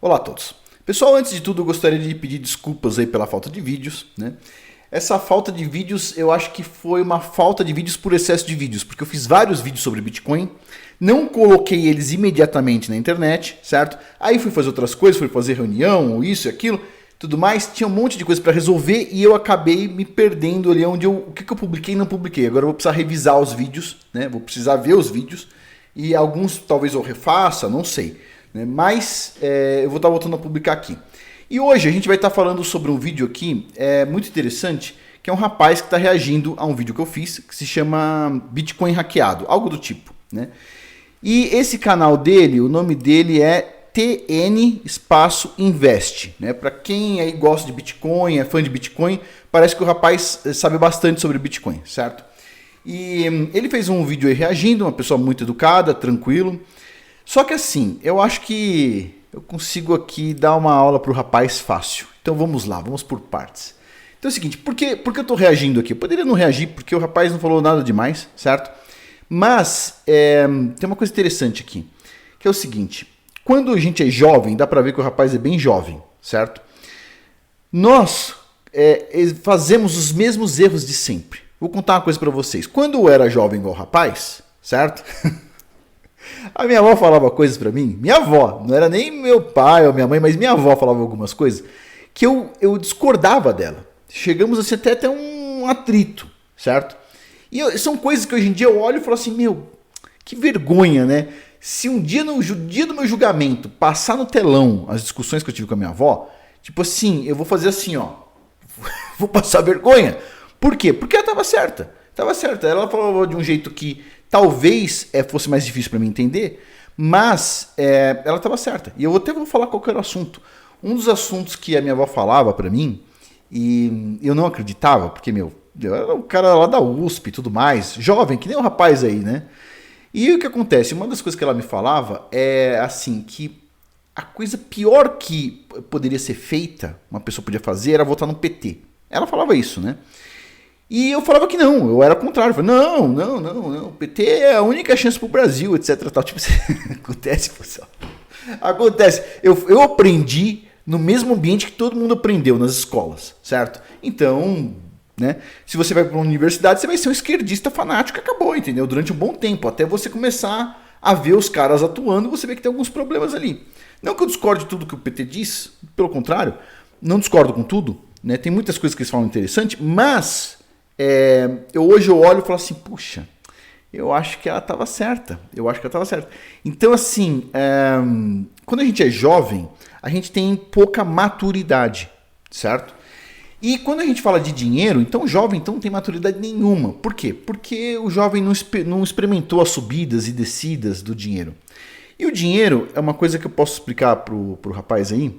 Olá a todos. Pessoal, antes de tudo eu gostaria de pedir desculpas aí pela falta de vídeos, né? Essa falta de vídeos eu acho que foi uma falta de vídeos por excesso de vídeos, porque eu fiz vários vídeos sobre Bitcoin, não coloquei eles imediatamente na internet, certo? Aí fui fazer outras coisas, fui fazer reunião, isso e aquilo, tudo mais, tinha um monte de coisa para resolver e eu acabei me perdendo ali onde o que eu publiquei e não publiquei. Agora eu vou precisar revisar os vídeos, né? Vou precisar ver os vídeos e alguns talvez eu refaça, não sei. Mas eu vou estar voltando a publicar aqui. E hoje a gente vai estar falando sobre um vídeo aqui muito interessante, que é um rapaz que está reagindo a um vídeo que eu fiz, que se chama Bitcoin Hackeado, algo do tipo, né? E esse canal dele, o nome dele é TN Espaço Invest, né? Para quem aí gosta de Bitcoin, é fã de Bitcoin, parece que o rapaz sabe bastante sobre Bitcoin, certo? E ele fez um vídeo aí reagindo, uma pessoa muito educada, tranquilo. Só que assim, eu acho que eu consigo aqui dar uma aula para o rapaz fácil. Então vamos lá, vamos por partes. Então é o seguinte, por que eu estou reagindo aqui? Eu poderia não reagir porque o rapaz não falou nada demais, certo? Mas tem uma coisa interessante aqui, que é o seguinte. Quando a gente é jovem, dá para ver que o rapaz é bem jovem, certo? Nós fazemos os mesmos erros de sempre. Vou contar uma coisa para vocês. Quando eu era jovem igual o rapaz, certo? A minha avó falava coisas pra mim, minha avó, não era nem meu pai ou minha mãe, mas minha avó falava algumas coisas que eu discordava dela. Chegamos assim, até ter um atrito, certo? E são coisas que hoje em dia eu olho e falo assim, meu, que vergonha, né? Se um dia, no dia do meu julgamento, passar no telão as discussões que eu tive com a minha avó, tipo assim, eu vou fazer assim, ó, vou passar vergonha. Por quê? Porque ela estava certa. Estava certa. Ela falava de um jeito que talvez fosse mais difícil para mim entender, mas ela estava certa. E eu até vou falar qual que era o assunto. Um dos assuntos que a minha avó falava para mim, e eu não acreditava, porque, meu, eu era um cara lá da USP e tudo mais, jovem, que nem um rapaz aí, né? E o que acontece? Uma das coisas que ela me falava é assim, que a coisa pior que poderia ser feita, uma pessoa podia fazer, era votar no PT. Ela falava isso, né? E eu falava que não, eu era contrário. Eu falava, não, o PT é a única chance pro Brasil, etc. Tal. Tipo, acontece, pessoal. Acontece. Eu aprendi no mesmo ambiente que todo mundo aprendeu nas escolas, certo? Então, né, se você vai para uma universidade, você vai ser um esquerdista fanático e acabou, entendeu? Durante um bom tempo, até você começar a ver os caras atuando, você vê que tem alguns problemas ali. Não que eu discorde de tudo que o PT diz, pelo contrário, não discordo com tudo, né? Tem muitas coisas que eles falam interessante, mas hoje eu olho e falo assim, puxa, eu acho que ela estava certa. Então, assim, quando a gente é jovem, a gente tem pouca maturidade, certo? E quando a gente fala de dinheiro, então o jovem então, não tem maturidade nenhuma. Por quê? Porque o jovem não experimentou as subidas e descidas do dinheiro. E o dinheiro é uma coisa que eu posso explicar pro rapaz aí,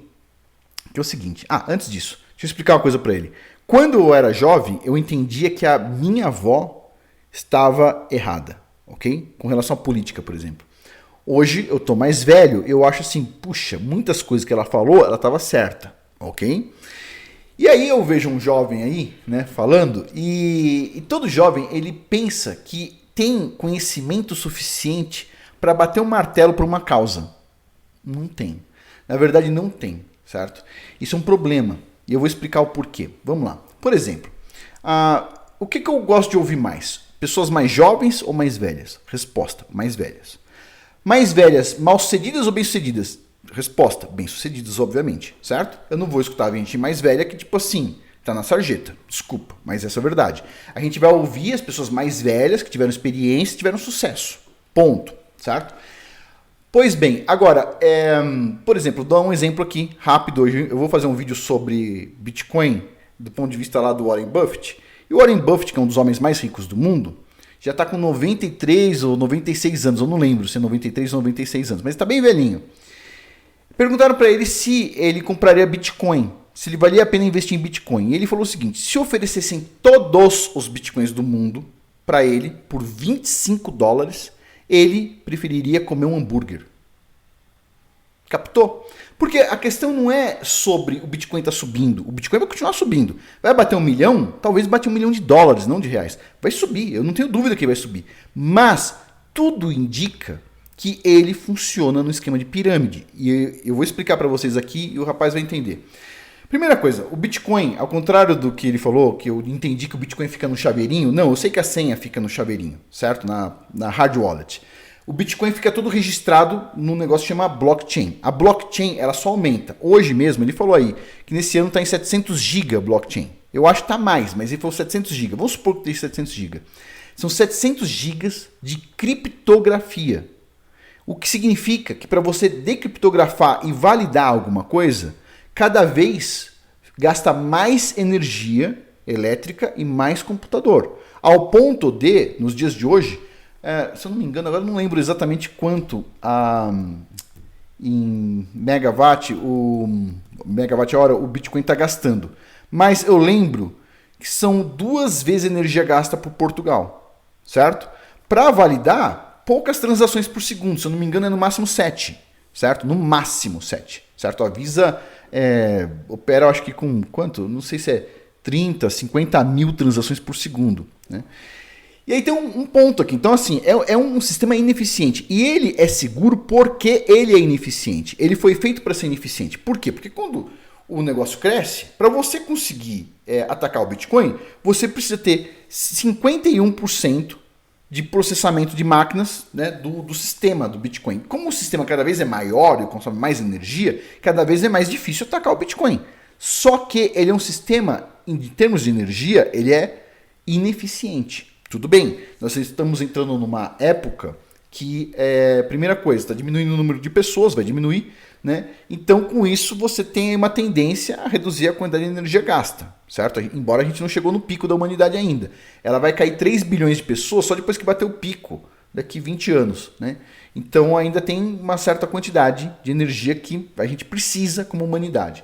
que é o seguinte. Antes disso, deixa eu explicar uma coisa para ele. Quando eu era jovem, eu entendia que a minha avó estava errada, ok? Com relação à política, por exemplo. Hoje eu tô mais velho, eu acho assim, puxa, muitas coisas que ela falou, ela estava certa, ok? E aí eu vejo um jovem aí, né, falando, e todo jovem, ele pensa que tem conhecimento suficiente para bater um martelo por uma causa. Não tem. Na verdade, não tem, certo? Isso é um problema. E eu vou explicar o porquê. Vamos lá. Por exemplo, o que eu gosto de ouvir mais? Pessoas mais jovens ou mais velhas? Resposta, mais velhas. Mais velhas, mal-sucedidas ou bem-sucedidas? Resposta, bem-sucedidas, obviamente, certo? Eu não vou escutar a gente mais velha que, tipo assim, tá na sarjeta. Desculpa, mas essa é a verdade. A gente vai ouvir as pessoas mais velhas que tiveram experiência e tiveram sucesso. Ponto, certo? Pois bem, agora, por exemplo, dou um exemplo aqui, rápido. Hoje eu vou fazer um vídeo sobre Bitcoin do ponto de vista lá do Warren Buffett. E o Warren Buffett, que é um dos homens mais ricos do mundo, já está com 93 ou 96 anos, eu não lembro se é 93 ou 96 anos, mas está bem velhinho. Perguntaram para ele se ele compraria Bitcoin, se ele valia a pena investir em Bitcoin. E ele falou o seguinte, se oferecessem todos os Bitcoins do mundo para ele por $25, ele preferiria comer um hambúrguer. Captou? Porque a questão não é sobre o Bitcoin estar subindo. O Bitcoin vai continuar subindo. Vai bater 1 milhão? Talvez bate $1 milhão, não de reais. Vai subir, eu não tenho dúvida que vai subir. Mas tudo indica que ele funciona no esquema de pirâmide. E eu vou explicar para vocês aqui e o rapaz vai entender. Primeira coisa, o Bitcoin, ao contrário do que ele falou, que eu entendi que o Bitcoin fica no chaveirinho, não, eu sei que a senha fica no chaveirinho, certo? Na hard wallet. O Bitcoin fica todo registrado num negócio que chama blockchain. A blockchain, ela só aumenta. Hoje mesmo, ele falou aí que nesse ano está em 700 GB blockchain. Eu acho que está mais, mas ele falou 700 GB. Vamos supor que tem 700 GB. São 700 GB de criptografia. O que significa que para você decriptografar e validar alguma coisa, cada vez gasta mais energia elétrica e mais computador. Ao ponto de, nos dias de hoje, se eu não me engano, agora não lembro exatamente quanto em megawatt hora o Bitcoin está gastando. Mas eu lembro que são 2 vezes a energia gasta por Portugal, certo? Para validar, poucas transações por segundo, se eu não me engano é no máximo 7, certo? No máximo 7, certo? A Visa opera, eu acho que com quanto? Não sei se é 30, 50 mil transações por segundo, né? E aí tem um ponto aqui. Então, assim, é um sistema ineficiente. E ele é seguro porque ele é ineficiente. Ele foi feito para ser ineficiente. Por quê? Porque quando o negócio cresce, para você conseguir atacar o Bitcoin, você precisa ter 51% de processamento de máquinas, né, do sistema do Bitcoin. Como o sistema cada vez é maior e consome mais energia, cada vez é mais difícil atacar o Bitcoin. Só que ele é um sistema, em termos de energia, ele é ineficiente. Tudo bem, nós estamos entrando numa época que, primeira coisa, está diminuindo o número de pessoas, vai diminuir, né? Então, com isso, você tem uma tendência a reduzir a quantidade de energia gasta, certo? Embora a gente não chegou no pico da humanidade ainda. Ela vai cair 3 bilhões de pessoas só depois que bater o pico, daqui 20 anos, né? Então, ainda tem uma certa quantidade de energia que a gente precisa como humanidade.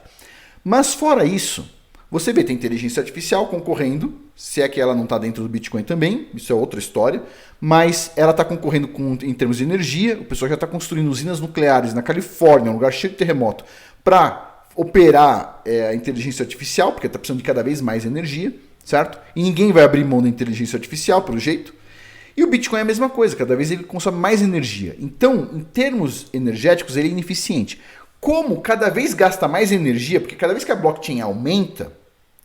Mas, fora isso, você vê, tem inteligência artificial concorrendo, se é que ela não está dentro do Bitcoin também, isso é outra história, mas ela está concorrendo em termos de energia, o pessoal já está construindo usinas nucleares na Califórnia, um lugar cheio de terremoto, para operar a inteligência artificial, porque está precisando de cada vez mais energia, certo? E ninguém vai abrir mão da inteligência artificial, pelo jeito. E o Bitcoin é a mesma coisa, cada vez ele consome mais energia. Então, em termos energéticos, ele é ineficiente. Como cada vez gasta mais energia, porque cada vez que a blockchain aumenta,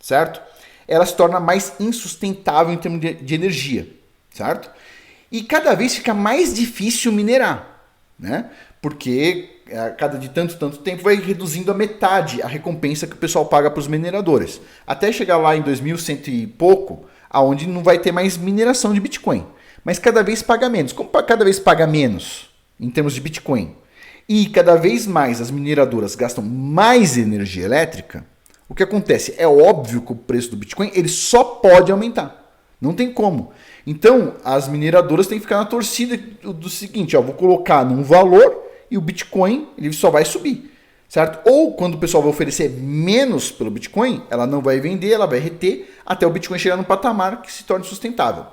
certo? Ela se torna mais insustentável em termos de energia, certo? E cada vez fica mais difícil minerar, né? Porque a cada de tanto tempo vai reduzindo a metade a recompensa que o pessoal paga para os mineradores. Até chegar lá em 2100 e pouco, aonde não vai ter mais mineração de Bitcoin. Mas cada vez paga menos. Como cada vez paga menos em termos de Bitcoin e cada vez mais as mineradoras gastam mais energia elétrica, o que acontece? É óbvio que o preço do Bitcoin ele só pode aumentar. Não tem como. Então, as mineradoras têm que ficar na torcida do seguinte, vou colocar num valor e o Bitcoin ele só vai subir, certo? Ou quando o pessoal vai oferecer menos pelo Bitcoin, ela não vai vender, ela vai reter até o Bitcoin chegar num patamar que se torne sustentável,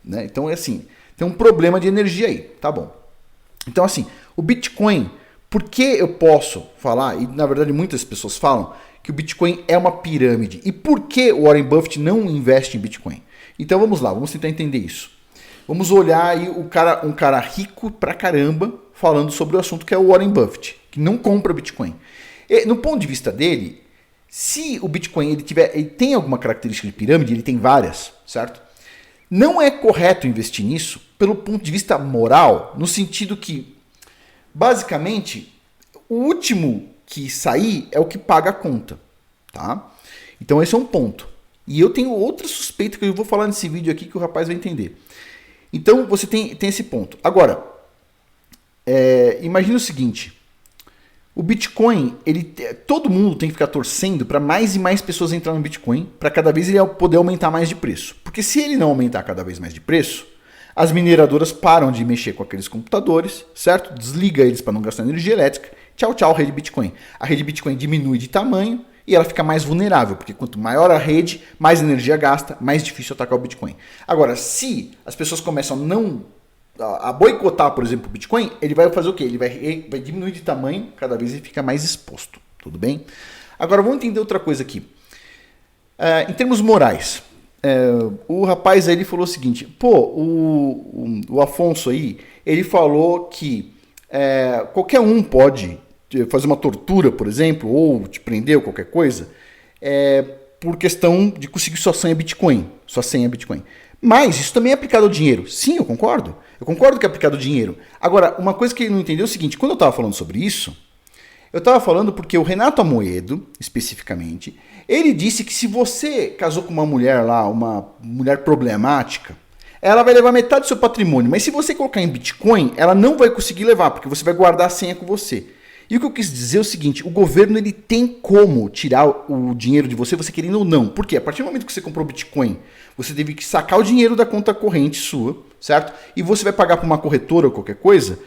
né? Então é assim, tem um problema de energia aí, tá bom? Então assim, o Bitcoin, por que eu posso falar, e na verdade muitas pessoas falam, que o Bitcoin é uma pirâmide. E por que o Warren Buffett não investe em Bitcoin? Então vamos lá, vamos tentar entender isso. Vamos olhar aí um cara rico pra caramba falando sobre o assunto que é o Warren Buffett, que não compra Bitcoin. E, no ponto de vista dele, se o Bitcoin ele tem alguma característica de pirâmide, ele tem várias, certo? Não é correto investir nisso pelo ponto de vista moral, no sentido que, basicamente, o último que sair é o que paga a conta, tá? Então esse é um ponto. E eu tenho outra suspeita que eu vou falar nesse vídeo aqui que o rapaz vai entender. Então você tem esse ponto. Agora, imagina o seguinte, o Bitcoin, todo mundo tem que ficar torcendo para mais e mais pessoas entrar no Bitcoin, para cada vez ele poder aumentar mais de preço. Porque se ele não aumentar cada vez mais de preço, as mineradoras param de mexer com aqueles computadores, certo? Desliga eles para não gastar energia elétrica. Tchau, tchau, rede Bitcoin. A rede Bitcoin diminui de tamanho e ela fica mais vulnerável, porque quanto maior a rede, mais energia gasta, mais difícil atacar o Bitcoin. Agora, se as pessoas começam a boicotar, por exemplo, o Bitcoin, ele vai fazer o quê? Ele vai diminuir de tamanho, cada vez ele fica mais exposto. Tudo bem? Agora, vamos entender outra coisa aqui. Em termos morais, o rapaz aí ele falou o seguinte, o Afonso aí, ele falou que qualquer um pode fazer uma tortura, por exemplo, ou te prender ou qualquer coisa, por questão de conseguir sua senha Bitcoin. Mas isso também é aplicado ao dinheiro. Sim, eu concordo. Eu concordo que é aplicado ao dinheiro. Agora, uma coisa que ele não entendeu é o seguinte, quando eu estava falando sobre isso, eu estava falando porque o Renato Amoedo, especificamente, ele disse que se você casou com uma mulher lá, uma mulher problemática, ela vai levar metade do seu patrimônio. Mas se você colocar em Bitcoin, ela não vai conseguir levar, porque você vai guardar a senha com você. E o que eu quis dizer é o seguinte, o governo ele tem como tirar o dinheiro de você, você querendo ou não. Por quê? A partir do momento que você comprou Bitcoin, você teve que sacar o dinheiro da conta corrente sua, certo? E você vai pagar para uma corretora ou qualquer coisa,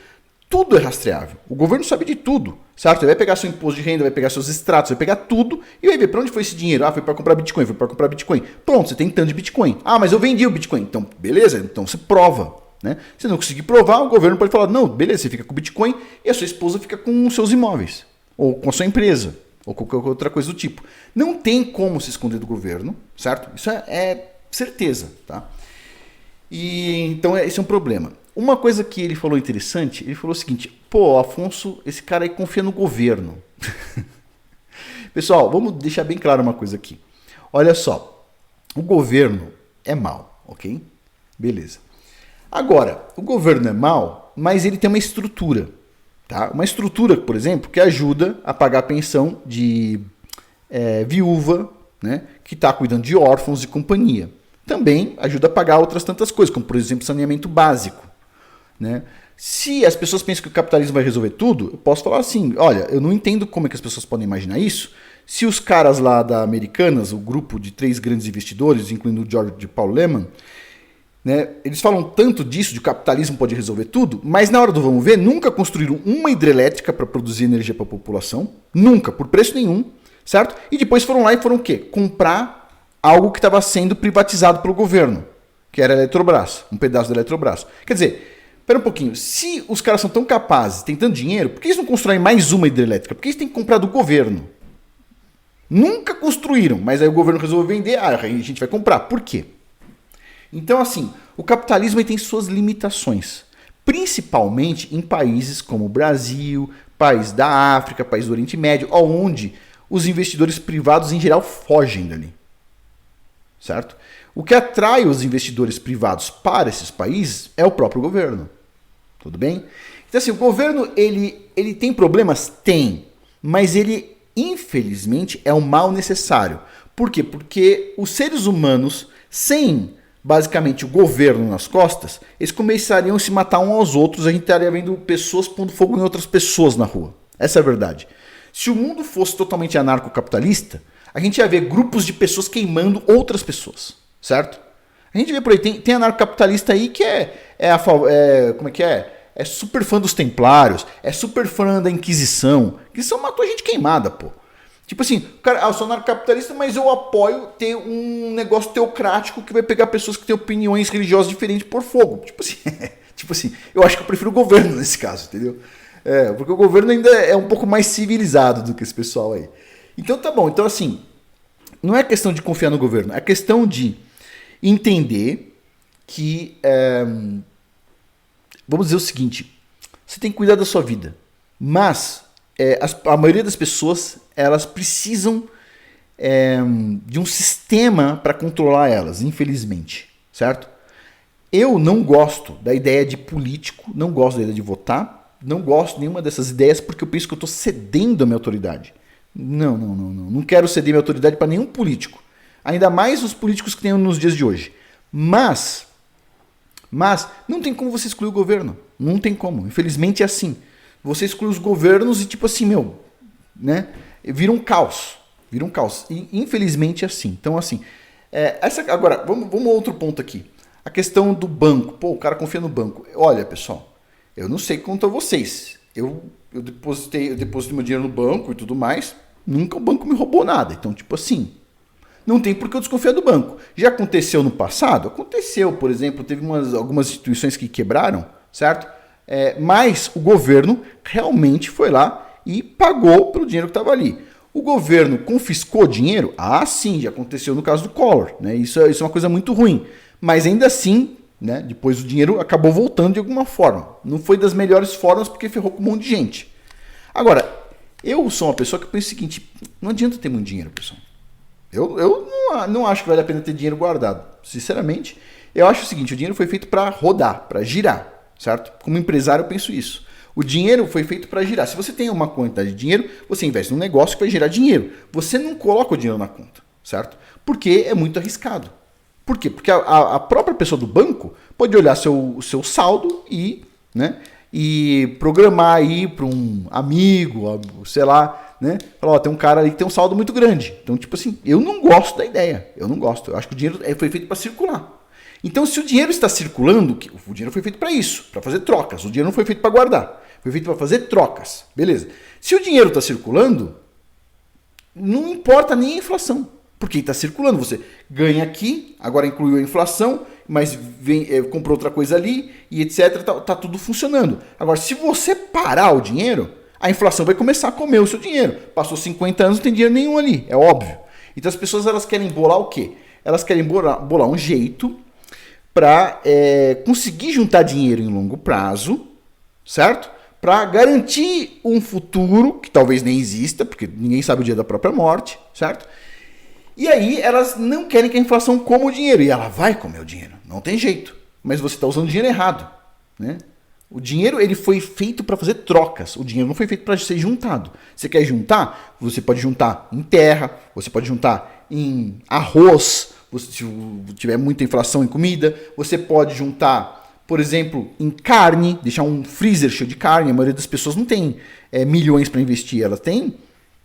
tudo é rastreável. O governo sabe de tudo, certo? Ele vai pegar seu imposto de renda, vai pegar seus extratos, vai pegar tudo e vai ver para onde foi esse dinheiro. Ah, foi para comprar Bitcoin, foi para comprar Bitcoin. Pronto, você tem tanto de Bitcoin. Ah, mas eu vendi o Bitcoin. Então, beleza, então você prova. Né? Se não conseguir provar, o governo pode falar, não, beleza, você fica com o Bitcoin e a sua esposa fica com os seus imóveis, ou com a sua empresa, ou qualquer outra coisa do tipo. Não tem como se esconder do governo, certo? Isso é certeza, tá? E então esse é um problema. Uma coisa que ele falou interessante, ele falou o seguinte, pô, Afonso, esse cara aí confia no governo. Pessoal, vamos deixar bem claro uma coisa aqui. Olha só, o governo é mau, ok? Beleza. Agora, o governo é mau, mas ele tem uma estrutura. Tá? Uma estrutura, por exemplo, que ajuda a pagar a pensão de viúva, né, que está cuidando de órfãos e companhia. Também ajuda a pagar outras tantas coisas, como por exemplo saneamento básico. Né? Se as pessoas pensam que o capitalismo vai resolver tudo, eu posso falar assim, olha, eu não entendo como é que as pessoas podem imaginar isso. Se os caras lá da Americanas, o grupo de 3 grandes investidores, incluindo o George Paul Lehman, né, eles falam tanto disso, de que o capitalismo pode resolver tudo, mas na hora do vamos ver, nunca construíram uma hidrelétrica para produzir energia para a população, nunca, por preço nenhum, certo? E depois foram lá e foram o quê? Comprar algo que estava sendo privatizado pelo governo, que era a Eletrobras, um pedaço da Eletrobras. Quer dizer, espera um pouquinho, se os caras são tão capazes, têm tanto dinheiro, por que eles não constroem mais uma hidrelétrica? Por que eles têm que comprar do governo? Nunca construíram, mas aí o governo resolveu vender, a gente vai comprar. Por quê? Então, assim, o capitalismo tem suas limitações, principalmente em países como o Brasil, países da África, países do Oriente Médio, onde os investidores privados, em geral, fogem dali. Certo? O que atrai os investidores privados para esses países é o próprio governo. Tudo bem? Então, assim, o governo, ele tem problemas? Tem. Mas ele, infelizmente, é um mal necessário. Por quê? Porque os seres humanos, sem basicamente o governo nas costas, eles começariam a se matar uns aos outros, a gente estaria vendo pessoas pondo fogo em outras pessoas na rua. Essa é a verdade. Se o mundo fosse totalmente anarcocapitalista, a gente ia ver grupos de pessoas queimando outras pessoas, certo? A gente vê por aí, tem anarcocapitalista aí que como é que é? É super fã dos templários, é super fã da Inquisição. A Inquisição matou a gente queimada, pô. Tipo assim, cara, eu sou anarcocapitalista, mas eu apoio ter um negócio teocrático que vai pegar pessoas que têm opiniões religiosas diferentes por fogo. Tipo assim, eu acho que eu prefiro o governo nesse caso, entendeu? Porque o governo ainda é um pouco mais civilizado do que esse pessoal aí. Então tá bom, então assim, não é questão de confiar no governo, é questão de entender que, vamos dizer o seguinte, você tem que cuidar da sua vida, mas a maioria das pessoas, elas precisam de um sistema para controlar elas, infelizmente, certo? Eu não gosto da ideia de político, não gosto da ideia de votar, não gosto de nenhuma dessas ideias porque eu penso que eu estou cedendo a minha autoridade. Não quero ceder minha autoridade para nenhum político, ainda mais os políticos que tem nos dias de hoje. Mas não tem como você excluir o governo, não tem como, infelizmente é assim. Você exclui os governos e tipo assim, né? Vira um caos. E infelizmente é assim. Então assim, agora, vamos a outro ponto aqui. A questão do banco. Pô, o cara confia no banco. Olha, pessoal, eu não sei quanto a vocês. Eu depositei meu dinheiro no banco e tudo mais. Nunca o banco me roubou nada. Então, tipo assim, não tem por que eu desconfiar do banco. Já aconteceu no passado? Aconteceu, por exemplo, teve algumas instituições que quebraram, certo? Mas o governo realmente foi lá e pagou pelo dinheiro que estava ali. O governo confiscou dinheiro? Ah, sim, já aconteceu no caso do Collor. Né? Isso é uma coisa muito ruim. Mas ainda assim, né? Depois o dinheiro acabou voltando de alguma forma. Não foi das melhores formas porque ferrou com um monte de gente. Agora, eu sou uma pessoa que pensa o seguinte, não adianta ter muito dinheiro, pessoal. Eu não acho que vale a pena ter dinheiro guardado. Sinceramente, eu acho o seguinte, o dinheiro foi feito para rodar, para girar, certo? Como empresário eu penso isso. O dinheiro foi feito para girar. Se você tem uma quantidade de dinheiro, você investe num negócio que vai gerar dinheiro. Você não coloca o dinheiro na conta, certo? Porque é muito arriscado. Por quê? Porque a própria pessoa do banco pode olhar seu saldo e, né, e programar aí para um amigo, sei lá, né? Falar, ó, tem um cara ali que tem um saldo muito grande. Então, tipo assim, eu não gosto da ideia. Eu não gosto. Eu acho que o dinheiro foi feito para circular. Então, se o dinheiro está circulando, o dinheiro foi feito para isso, para fazer trocas. O dinheiro não foi feito para guardar. Foi feito para fazer trocas. Beleza. Se o dinheiro está circulando, não importa nem a inflação. Porque está circulando. Você ganha aqui, agora incluiu a inflação, mas comprou outra coisa ali e etc. Tá tudo funcionando. Agora, se você parar o dinheiro, a inflação vai começar a comer o seu dinheiro. Passou 50 anos, não tem dinheiro nenhum ali. É óbvio. Então as pessoas elas querem bolar o quê? Elas querem bolar um jeito para conseguir juntar dinheiro em longo prazo, certo? Para garantir um futuro que talvez nem exista, porque ninguém sabe o dia da própria morte, certo? E aí elas não querem que a inflação coma o dinheiro. E ela vai comer o dinheiro. Não tem jeito. Mas você está usando o dinheiro errado, né? O dinheiro ele foi feito para fazer trocas. O dinheiro não foi feito para ser juntado. Você quer juntar? Você pode juntar em terra. Você pode juntar em arroz. Se tiver muita inflação em comida. Você pode juntar, por exemplo, em carne. Deixar um freezer cheio de carne. A maioria das pessoas não tem milhões para investir. Elas têm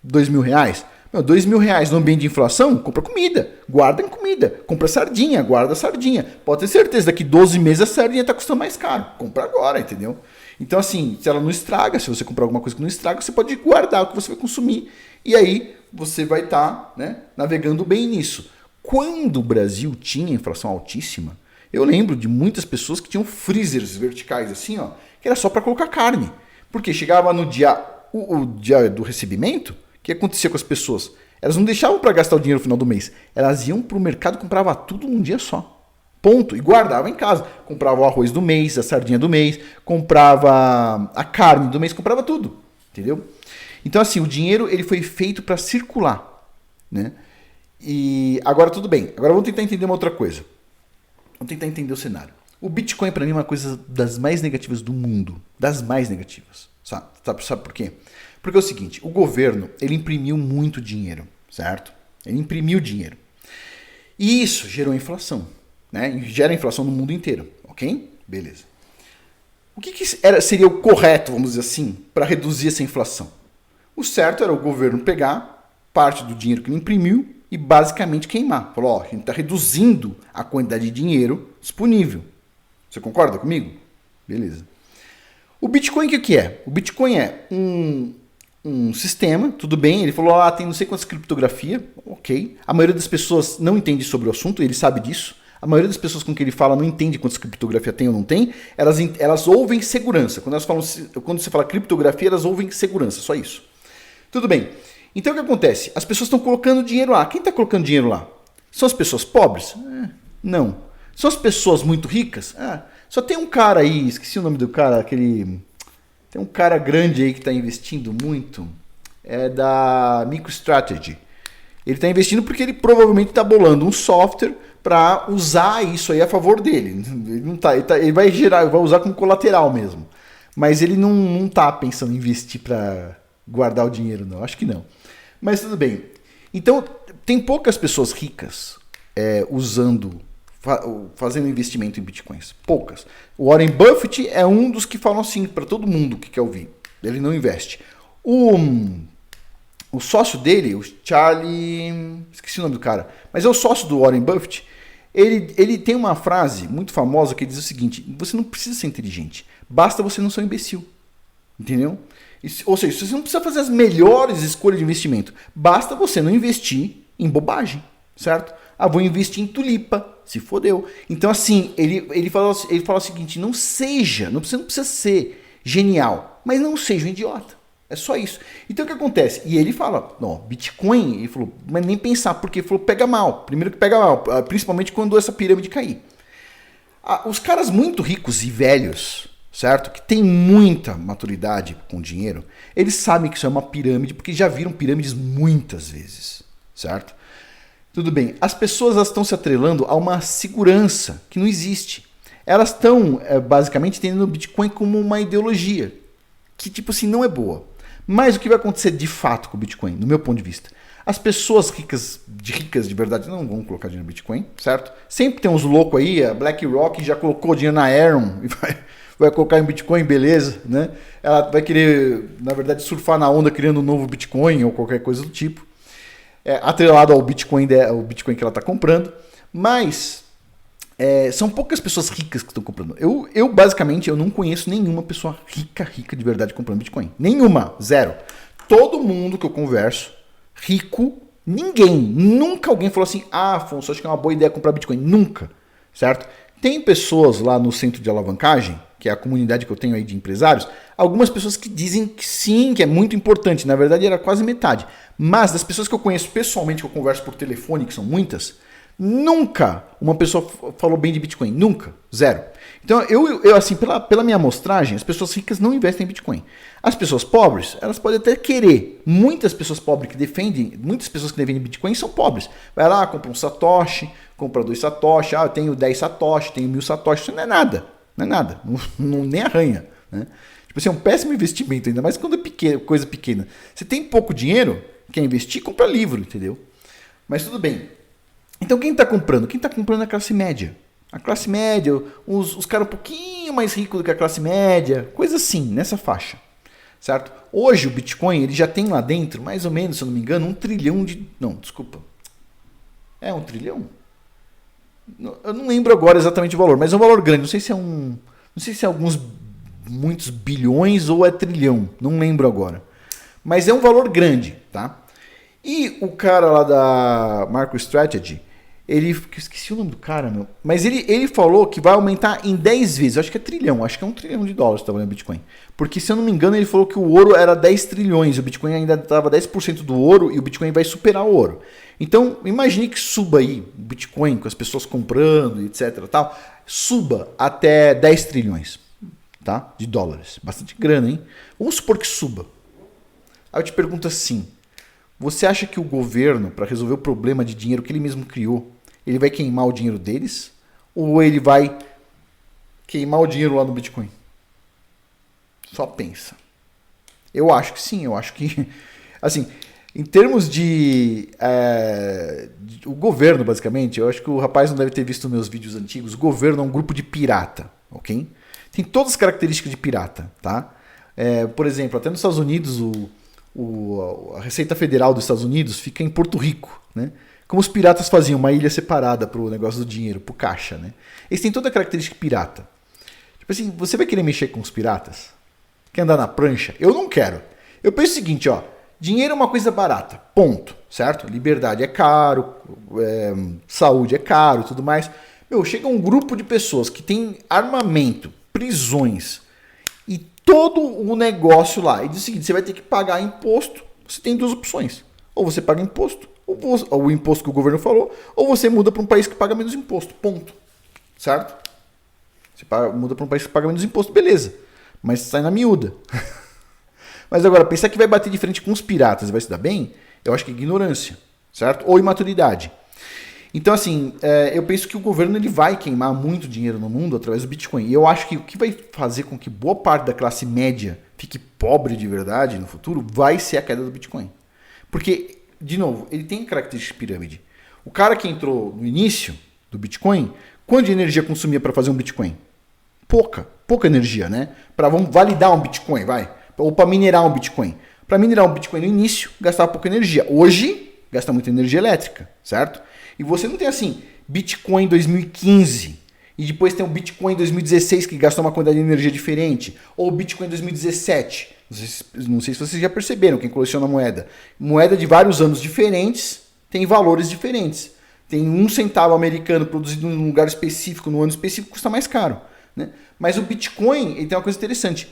R$2.000. R$2.000 no ambiente de inflação, compra comida, guarda em comida, compra sardinha, guarda sardinha. Pode ter certeza, daqui 12 meses a sardinha está custando mais caro. Compra agora, entendeu? Então assim, se ela não estraga, se você comprar alguma coisa que não estraga, você pode guardar o que você vai consumir. E aí você vai estar, né, navegando bem nisso. Quando o Brasil tinha inflação altíssima, eu lembro de muitas pessoas que tinham freezers verticais assim, ó, que era só para colocar carne. Porque chegava no dia, o dia do recebimento, o que acontecia com as pessoas? Elas não deixavam para gastar o dinheiro no final do mês. Elas iam para o mercado e compravam tudo num dia só. Ponto. E guardavam em casa. Comprava o arroz do mês, a sardinha do mês, comprava a carne do mês, comprava tudo. Entendeu? Então assim, o dinheiro ele foi feito para circular, né? E agora tudo bem. Agora vamos tentar entender uma outra coisa. Vamos tentar entender o cenário. O Bitcoin para mim é uma coisa das mais negativas do mundo. Das mais negativas. Sabe por quê? Porque é o seguinte, o governo, ele imprimiu muito dinheiro, certo? Ele imprimiu dinheiro. E isso gerou inflação, né? E gera inflação no mundo inteiro, ok? Beleza. O que seria o correto, vamos dizer assim, para reduzir essa inflação? O certo era o governo pegar parte do dinheiro que ele imprimiu e basicamente queimar. Falou, ó, a gente está reduzindo a quantidade de dinheiro disponível. Você concorda comigo? Beleza. O Bitcoin o que é? O Bitcoin é um sistema, tudo bem, ele falou, tem não sei quantas criptografia, ok. A maioria das pessoas não entende sobre o assunto, ele sabe disso. A maioria das pessoas com quem ele fala não entende quantas criptografia tem ou não tem. Elas ouvem segurança. Quando você fala criptografia, elas ouvem segurança, só isso. Tudo bem. Então o que acontece? As pessoas estão colocando dinheiro lá. Quem está colocando dinheiro lá? São as pessoas pobres? Não. São as pessoas muito ricas? Só tem um cara aí, esqueci o nome do cara, aquele... Tem um cara grande aí que está investindo muito, é da MicroStrategy. Ele está investindo porque ele provavelmente está bolando um software para usar isso aí a favor dele. Ele vai usar como colateral mesmo. Mas ele não está pensando em investir para guardar o dinheiro, não. Acho que não. Mas tudo bem. Então, tem poucas pessoas ricas fazendo investimento em bitcoins. Poucas. O Warren Buffett é um dos que falam assim para todo mundo que quer ouvir. Ele não investe. O sócio dele, o Charlie... Esqueci o nome do cara. Mas é o sócio do Warren Buffett. Ele tem uma frase muito famosa que diz o seguinte: você não precisa ser inteligente. Basta você não ser um imbecil. Entendeu? Ou seja, você não precisa fazer as melhores escolhas de investimento. Basta você não investir em bobagem. Certo? Vou investir em tulipa. Se fodeu. Então, assim, ele fala o seguinte: não precisa ser genial, mas não seja um idiota. É só isso. Então, o que acontece? E ele fala, Bitcoin, ele falou, mas nem pensar, porque ele falou, pega mal. Primeiro que pega mal, principalmente quando essa pirâmide cair. Os caras muito ricos e velhos, certo? Que tem muita maturidade com dinheiro, eles sabem que isso é uma pirâmide, porque já viram pirâmides muitas vezes, certo? Tudo bem, as pessoas estão se atrelando a uma segurança que não existe. Elas estão, basicamente, entendendo o Bitcoin como uma ideologia, que, tipo assim, não é boa. Mas o que vai acontecer de fato com o Bitcoin, no meu ponto de vista? As pessoas ricas de verdade não vão colocar dinheiro no Bitcoin, certo? Sempre tem uns loucos aí, a BlackRock já colocou dinheiro na Aeron e vai colocar em Bitcoin, beleza, né? Ela vai querer, na verdade, surfar na onda criando um novo Bitcoin ou qualquer coisa do tipo, atrelado ao Bitcoin que ela está comprando, mas são poucas pessoas ricas que estão comprando. Eu basicamente, eu não conheço nenhuma pessoa rica de verdade comprando Bitcoin. Nenhuma, zero. Todo mundo que eu converso, rico, ninguém, nunca alguém falou assim, Afonso, acho que é uma boa ideia comprar Bitcoin. Nunca, certo? Tem pessoas lá no centro de alavancagem, que é a comunidade que eu tenho aí de empresários, algumas pessoas que dizem que sim, que é muito importante. Na verdade, era quase metade. Mas das pessoas que eu conheço pessoalmente, que eu converso por telefone, que são muitas, nunca uma pessoa falou bem de Bitcoin. Nunca. Zero. Então, eu assim, pela minha amostragem, as pessoas ricas não investem em Bitcoin. As pessoas pobres, elas podem até querer. Muitas pessoas pobres que defendem Bitcoin são pobres. Vai lá, compra um Satoshi, compra 2 Satoshi, eu tenho 10 Satoshi, tenho 1000 Satoshi. Isso não é nada. Não é nada. Não, nem arranha. Né? Tipo assim, é um péssimo investimento, ainda mais quando é pequeno, coisa pequena. Você tem pouco dinheiro, quer investir, compra livro, entendeu? Mas tudo bem. Então quem está comprando? Quem está comprando é a classe média. A classe média, os caras um pouquinho mais ricos do que a classe média, coisa assim, nessa faixa. Certo? Hoje o Bitcoin ele já tem lá dentro, mais ou menos, se eu não me engano, 1 trilhão de... Não, desculpa. É 1 trilhão? Eu não lembro agora exatamente o valor, mas é um valor grande. Não sei se é muitos bilhões ou é trilhão. Não lembro agora. Mas é um valor grande, tá? E o cara lá da MicroStrategy, esqueci o nome do cara, meu. Mas ele falou que vai aumentar em 10 vezes. Eu acho que é trilhão. Acho que é $1 trilhão que tá valendo o Bitcoin. Porque, se eu não me engano, ele falou que o ouro era 10 trilhões. O Bitcoin ainda estava 10% do ouro e o Bitcoin vai superar o ouro. Então, imagine que suba aí o Bitcoin com as pessoas comprando, etc. Tal, suba até 10 trilhões, tá? De dólares. Bastante grana, hein? Vamos supor que suba. Aí eu te pergunto assim, você acha que o governo, para resolver o problema de dinheiro que ele mesmo criou, ele vai queimar o dinheiro deles? Ou ele vai queimar o dinheiro lá no Bitcoin? Só pensa. Eu acho que sim, eu acho que... Assim, em termos o governo, basicamente, eu acho que o rapaz não deve ter visto meus vídeos antigos. O governo é um grupo de pirata, ok? Tem todas as características de pirata, tá? Por exemplo, até nos Estados Unidos, a Receita Federal dos Estados Unidos fica em Porto Rico, né? Como os piratas faziam, uma ilha separada para o negócio do dinheiro, para o caixa, né? Eles têm toda a característica pirata. Tipo assim, você vai querer mexer com os piratas? Quer andar na prancha? Eu não quero. Eu penso o seguinte, ó. Dinheiro é uma coisa barata, ponto, certo? Liberdade é caro, saúde é caro e tudo mais. Chega um grupo de pessoas que tem armamento, prisões e todo o negócio lá. E diz o seguinte, você vai ter que pagar imposto. Você tem duas opções. Ou você paga imposto, ou o imposto que o governo falou, ou você muda para um país que paga menos imposto, ponto. Certo? Você muda para um país que paga menos imposto, beleza. Mas sai na miúda. Mas agora, pensar que vai bater de frente com os piratas e vai se dar bem, eu acho que é ignorância, certo? Ou imaturidade. Então, assim, eu penso que o governo ele vai queimar muito dinheiro no mundo através do Bitcoin. E eu acho que o que vai fazer com que boa parte da classe média fique pobre de verdade no futuro vai ser a queda do Bitcoin. Porque, de novo, ele tem características de pirâmide. O cara que entrou no início do Bitcoin, quanto de energia consumia para fazer um Bitcoin? Pouca energia, né? Vamos validar um Bitcoin, vai. Ou para minerar um Bitcoin. Para minerar um Bitcoin no início, gastava pouca energia. Hoje, gasta muita energia elétrica, certo? E você não tem assim, Bitcoin 2015, e depois tem o Bitcoin 2016, que gastou uma quantidade de energia diferente, ou Bitcoin 2017. Não sei se vocês já perceberam, quem coleciona moeda. Moeda de vários anos diferentes tem valores diferentes. Tem 1 centavo americano produzido num lugar específico, no ano específico, custa mais caro. Né? Mas o Bitcoin ele tem uma coisa interessante.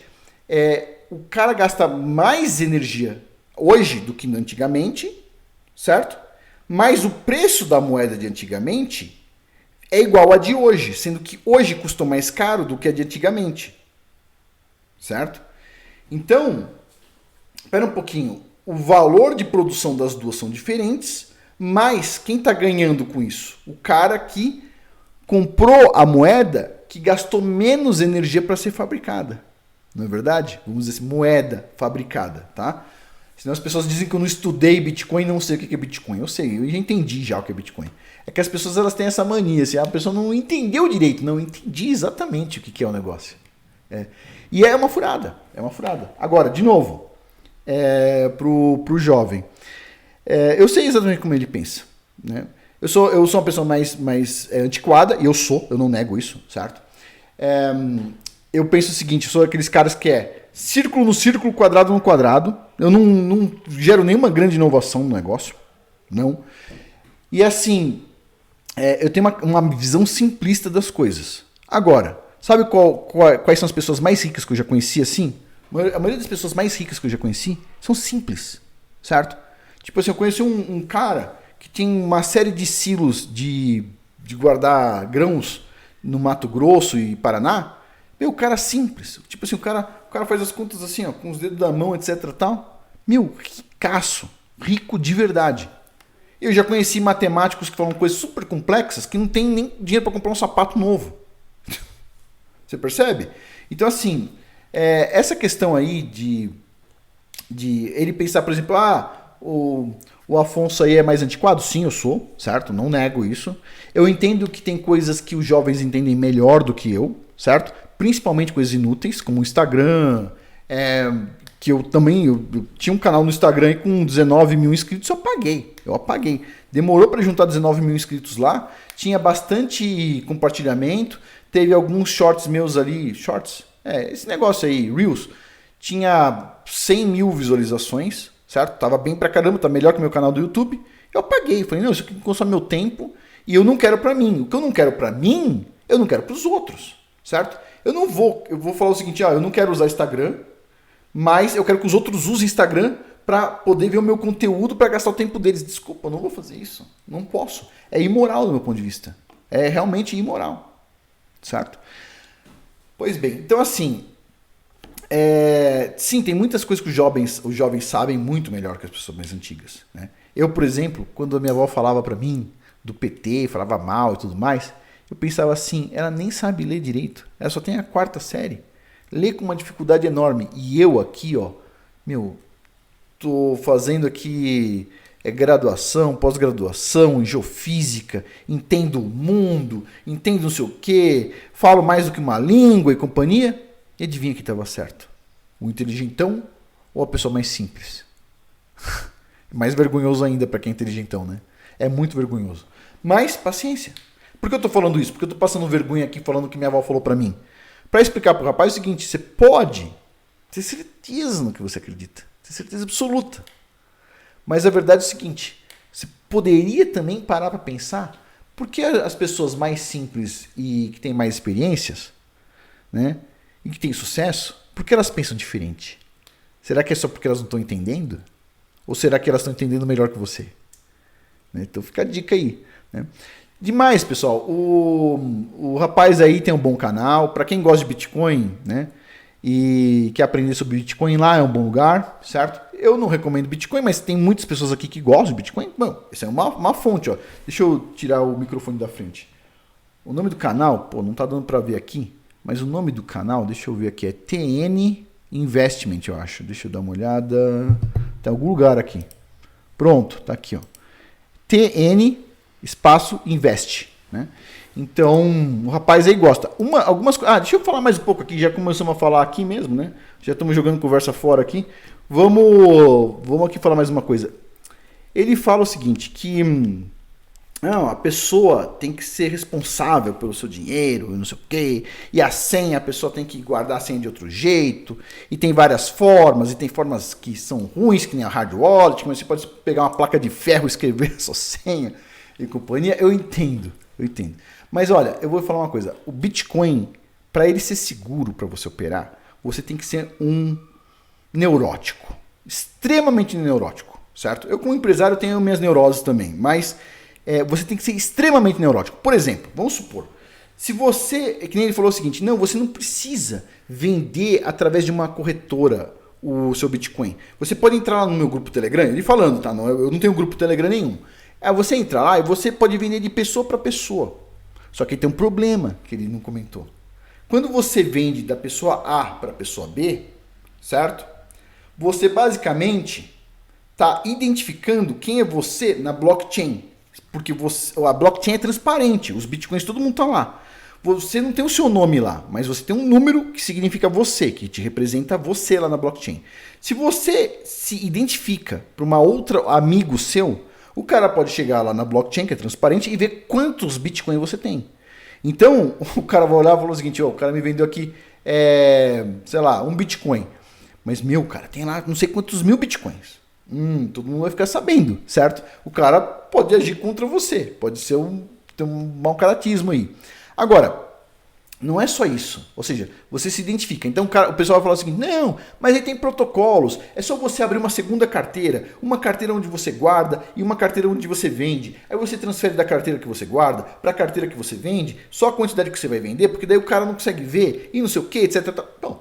O cara gasta mais energia hoje do que antigamente, certo? Mas o preço da moeda de antigamente é igual a de hoje, sendo que hoje custou mais caro do que a de antigamente. Certo? Então, espera um pouquinho. O valor de produção das duas são diferentes, mas quem está ganhando com isso? O cara que comprou a moeda que gastou menos energia para ser fabricada. Não é verdade? Vamos dizer assim, moeda fabricada, tá? Senão as pessoas dizem que eu não estudei Bitcoin e não sei o que é Bitcoin. Eu sei, eu já entendi já o que é Bitcoin. É que as pessoas elas têm essa mania, assim, a pessoa não entendeu direito. Não, eu entendi exatamente o que é o negócio. E é uma furada, é uma furada. Agora, de novo, pro jovem, eu sei exatamente como ele pensa, né? Eu sou uma pessoa mais antiquada, e eu não nego isso, certo? Eu penso o seguinte, eu sou aqueles caras que círculo no círculo, quadrado no quadrado. Eu não gero nenhuma grande inovação no negócio, não. E assim, eu tenho uma visão simplista das coisas. Agora, sabe quais são as pessoas mais ricas que eu já conheci assim? A maioria das pessoas mais ricas que eu já conheci são simples, certo? Tipo assim, eu conheci um cara que tem uma série de silos de guardar grãos no Mato Grosso e Paraná. Meu, o cara simples. Tipo assim, o cara faz as contas assim, ó, com os dedos da mão, etc e tal. Meu, ricaço. Rico de verdade. Eu já conheci matemáticos que falam coisas super complexas que não tem nem dinheiro para comprar um sapato novo. Você percebe? Então, assim, essa questão aí de ele pensar, por exemplo, o Afonso aí é mais antiquado? Sim, eu sou, certo? Não nego isso. Eu entendo que tem coisas que os jovens entendem melhor do que eu, certo? Principalmente coisas inúteis, como o Instagram, que eu tinha um canal no Instagram com 19 mil inscritos, eu apaguei. Demorou para juntar 19 mil inscritos lá, tinha bastante compartilhamento, teve alguns shorts meus ali, esse negócio aí, Reels, tinha 100 mil visualizações, certo? Tava bem pra caramba, tá melhor que o meu canal do YouTube. Eu apaguei, falei, não, isso aqui consome meu tempo e eu não quero pra mim. O que eu não quero pra mim, eu não quero pros outros, certo? Eu vou falar o seguinte, eu não quero usar Instagram, mas eu quero que os outros usem Instagram para poder ver o meu conteúdo, para gastar o tempo deles. Desculpa, eu não vou fazer isso. Não posso. É imoral do meu ponto de vista. É realmente imoral. Certo? Pois bem, então assim, sim, tem muitas coisas que os jovens sabem muito melhor que as pessoas mais antigas. Né? Eu, por exemplo, quando a minha avó falava para mim do PT, falava mal e tudo mais, eu pensava assim, ela nem sabe ler direito. Ela só tem a 4ª série. Lê com uma dificuldade enorme. E eu aqui, tô fazendo aqui graduação, pós-graduação em geofísica, entendo o mundo, entendo não sei o quê, falo mais do que uma língua e companhia. E adivinha que estava certo? O inteligentão ou a pessoa mais simples? Mais vergonhoso ainda para quem é inteligentão, né? É muito vergonhoso. Mas, paciência. Por que eu tô falando isso? Porque eu tô passando vergonha aqui falando o que minha avó falou para mim. Para explicar pro rapaz é o seguinte, você pode ter certeza no que você acredita. Ter certeza absoluta. Mas a verdade é o seguinte, você poderia também parar para pensar por que as pessoas mais simples e que têm mais experiências, né, e que têm sucesso, por que elas pensam diferente? Será que é só porque elas não estão entendendo? Ou será que elas estão entendendo melhor que você? Né? Então fica a dica aí. Né? Demais, pessoal. O rapaz aí tem um bom canal. Para quem gosta de Bitcoin, né? E quer aprender sobre Bitcoin, lá é um bom lugar, certo? Eu não recomendo Bitcoin, mas tem muitas pessoas aqui que gostam de Bitcoin. Bom, isso é uma fonte, ó. Deixa eu tirar o microfone da frente. O nome do canal, não tá dando para ver aqui, mas o nome do canal, deixa eu ver aqui, é TN Investment, eu acho. Deixa eu dar uma olhada. Tem algum lugar aqui. Pronto, tá aqui, ó. TN espaço invest, né? Então, o rapaz aí gosta. Deixa eu falar mais um pouco aqui, já começamos a falar aqui mesmo, né? Já estamos jogando conversa fora aqui. Vamos aqui falar mais uma coisa. Ele fala o seguinte, que a pessoa tem que ser responsável pelo seu dinheiro, não sei o quê, e a senha, a pessoa tem que guardar a senha de outro jeito, e tem várias formas, e tem formas que são ruins, que nem a hard wallet, mas você pode pegar uma placa de ferro e escrever a sua senha e companhia. Eu entendo. Mas olha, eu vou falar uma coisa. O Bitcoin, para ele ser seguro para você operar, você tem que ser um neurótico. Extremamente neurótico, certo? Eu como empresário tenho minhas neuroses também, mas você tem que ser extremamente neurótico. Por exemplo, vamos supor, se você, que nem ele falou o seguinte, não, você não precisa vender através de uma corretora o seu Bitcoin. Você pode entrar lá no meu grupo Telegram, ele falando, tá? Não, eu não tenho grupo Telegram nenhum. Você entra lá e você pode vender de pessoa para pessoa. Só que tem um problema que ele não comentou. Quando você vende da pessoa A para a pessoa B, certo? Você basicamente está identificando quem é você na blockchain. Porque a blockchain é transparente, os bitcoins, todo mundo está lá. Você não tem o seu nome lá, mas você tem um número que significa você, que te representa você lá na blockchain. Se você se identifica para uma outra amigo seu, o cara pode chegar lá na blockchain, que é transparente, e ver quantos bitcoins você tem. Então, o cara vai olhar e falar o seguinte, o cara me vendeu aqui, sei lá, um bitcoin. Mas, cara, tem lá não sei quantos mil bitcoins. Todo mundo vai ficar sabendo, certo? O cara pode agir contra você, pode ser ter um mau caratismo aí. Agora, não é só isso. Ou seja, você se identifica. Então o pessoal vai falar o seguinte, não, mas aí tem protocolos. É só você abrir uma segunda carteira. Uma carteira onde você guarda e uma carteira onde você vende. Aí você transfere da carteira que você guarda para a carteira que você vende, só a quantidade que você vai vender, porque daí o cara não consegue ver e não sei o que, etc. Então,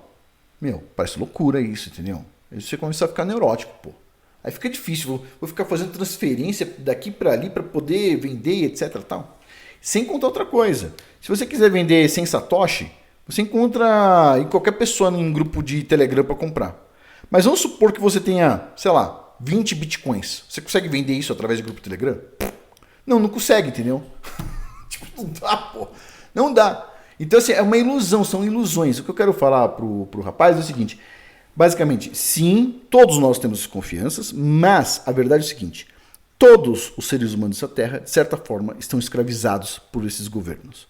parece loucura isso, entendeu? Aí você começa a ficar neurótico, pô. Aí fica difícil, vou ficar fazendo transferência daqui para ali para poder vender, etc. Tal. Sem contar outra coisa. Se você quiser vender sem Satoshi, você encontra em qualquer pessoa em um grupo de Telegram para comprar. Mas vamos supor que você tenha, sei lá, 20 bitcoins. Você consegue vender isso através do grupo Telegram? Não consegue, entendeu? Não dá, pô. Não dá. Então, assim, é uma ilusão, são ilusões. O que eu quero falar pro rapaz é o seguinte. Basicamente, sim, todos nós temos desconfianças, mas a verdade é o seguinte. Todos os seres humanos dessa terra, de certa forma, estão escravizados por esses governos.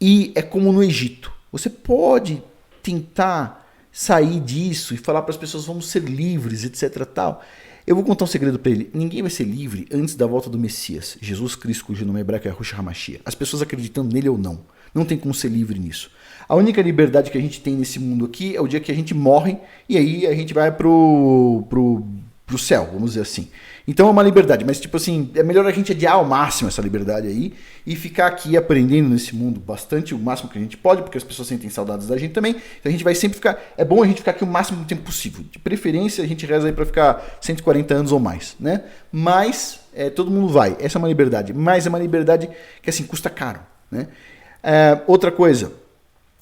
E é como no Egito. Você pode tentar sair disso e falar para as pessoas vamos ser livres, etc. Tal. Eu vou contar um segredo para ele. Ninguém vai ser livre antes da volta do Messias, Jesus Cristo, cujo nome hebraico é Yahushua HaMashiach. As pessoas acreditando nele ou não. Não tem como ser livre nisso. A única liberdade que a gente tem nesse mundo aqui é o dia que a gente morre e aí a gente vai pro céu, vamos dizer assim. Então é uma liberdade, mas tipo assim, é melhor a gente adiar ao máximo essa liberdade aí e ficar aqui aprendendo nesse mundo bastante, o máximo que a gente pode, porque as pessoas sentem saudades da gente também. Então a gente vai sempre ficar, é bom a gente ficar aqui o máximo do tempo possível. De preferência a gente reza aí para ficar 140 anos ou mais, né? Mas todo mundo vai, essa é uma liberdade, mas é uma liberdade que assim, custa caro, né? Outra coisa,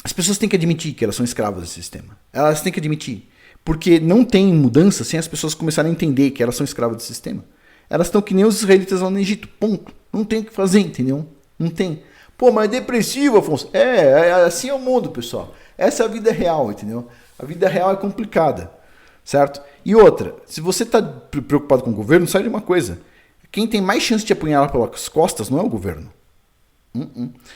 as pessoas têm que admitir que elas são escravas desse sistema. Elas têm que admitir. Porque não tem mudança sem as pessoas começarem a entender que elas são escravas do sistema. Elas estão que nem os israelitas lá no Egito. Ponto. Não tem o que fazer, entendeu? Não tem. Pô, mas é depressivo, Afonso. Assim é o mundo, pessoal. Essa é a vida real, entendeu? A vida real é complicada, certo? E outra, se você está preocupado com o governo, sabe de uma coisa. Quem tem mais chance de apunhalar pelas costas não é o governo.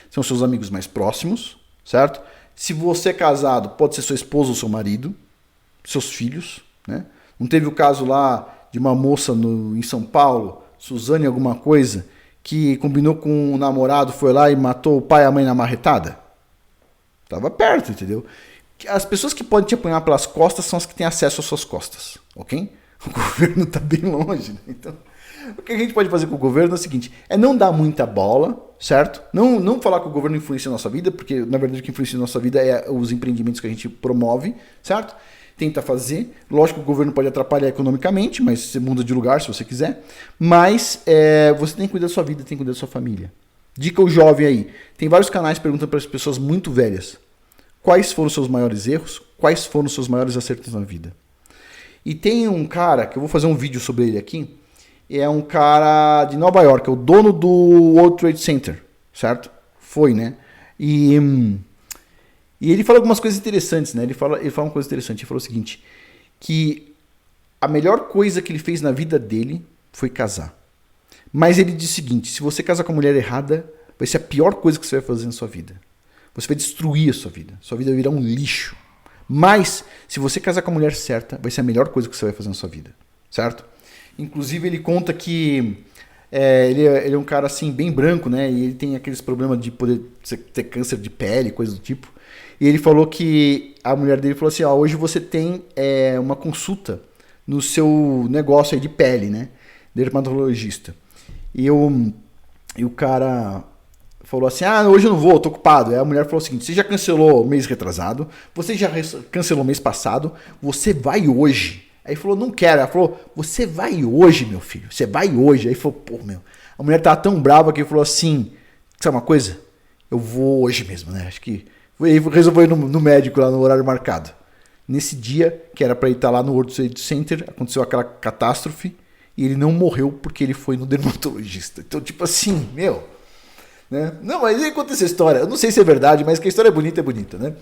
São seus amigos mais próximos, certo? Se você é casado, pode ser sua esposa ou seu marido. Seus filhos, né? Não teve o caso lá de uma moça em São Paulo, Suzane alguma coisa, que combinou com o namorado, foi lá e matou o pai e a mãe na marretada? Tava perto, entendeu? As pessoas que podem te apanhar pelas costas são as que têm acesso às suas costas, ok? O governo tá bem longe, né? Então, o que a gente pode fazer com o governo é o seguinte, não dar muita bola, certo? Não falar que o governo influencia a nossa vida, porque na verdade o que influencia a nossa vida é os empreendimentos que a gente promove, certo? Tenta fazer. Lógico que o governo pode atrapalhar economicamente, mas você muda de lugar se você quiser. Mas você tem que cuidar da sua vida, tem que cuidar da sua família. Dica ao jovem aí. Tem vários canais perguntando para as pessoas muito velhas. Quais foram os seus maiores erros? Quais foram os seus maiores acertos na vida? E tem um cara, que eu vou fazer um vídeo sobre ele aqui. É um cara de Nova York, é o dono do World Trade Center, certo? Foi, né? E ele fala algumas coisas interessantes, né? Ele fala uma coisa interessante. Ele falou o seguinte, que a melhor coisa que ele fez na vida dele foi casar. Mas ele diz o seguinte, se você casar com a mulher errada, vai ser a pior coisa que você vai fazer na sua vida. Você vai destruir a sua vida. Sua vida vai virar um lixo. Mas, se você casar com a mulher certa, vai ser a melhor coisa que você vai fazer na sua vida. Certo? Inclusive, ele conta que ele é um cara assim, bem branco, né? E ele tem aqueles problemas de poder ter câncer de pele, coisa do tipo. E ele falou que a mulher dele falou assim, hoje você tem uma consulta no seu negócio aí de pele, né? Dermatologista. E E o cara falou assim, hoje eu não vou, eu tô ocupado. Aí a mulher falou o seguinte, você já cancelou mês retrasado, você já cancelou mês passado, você vai hoje. Aí falou, não quero. Ela falou, você vai hoje, meu filho, você vai hoje. Aí falou, pô, meu. A mulher tava tão brava que falou assim, sabe uma coisa? Eu vou hoje mesmo, né? Acho que... resolveu ir no médico lá no horário marcado. Nesse dia, que era pra ele estar lá no World Trade Center, aconteceu aquela catástrofe e ele não morreu porque ele foi no dermatologista. Então, tipo assim, meu... Né? Não, mas aí conta essa história. Eu não sei se é verdade, mas que a história é bonita, né?